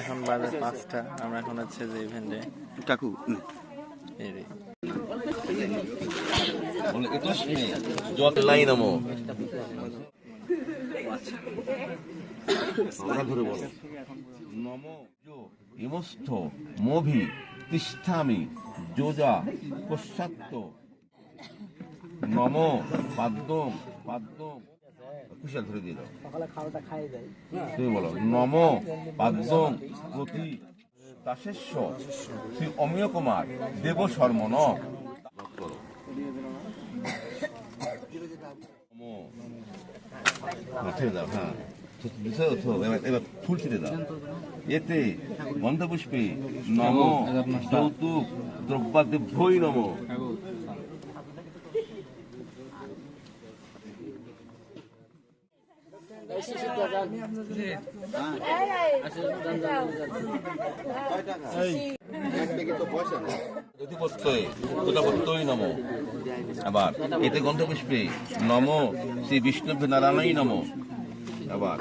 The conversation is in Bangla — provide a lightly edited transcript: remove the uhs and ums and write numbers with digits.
এখন বাজে 5টা, আমরা এখন হচ্ছে যে ইভেন্টে কাকু লাই নামো ধরে বলো নমো ইমস্থ মোভি তিষ্ঠামি যোজা পশ্চাত্য নমো পাদ্যম পাদ্যম কুশাল ধরে দিয়ে দাও তুমি বলো নমো পাদ্যম প্রতি দাসেশ্ব শ্রী অমিয় কুমার দেব শর্মণ ছেড়ে দাও। হ্যাঁ এবার ফুল ছিঁড়ে দাও। এতে গন্ধপুষ্পে নম যৌতুক দ্রব্যাদেভ্যই নম। নম আবার এতে গন্ধপুষ্পে নম শ্রী বিষ্ণু নারায়ণই নম। আবার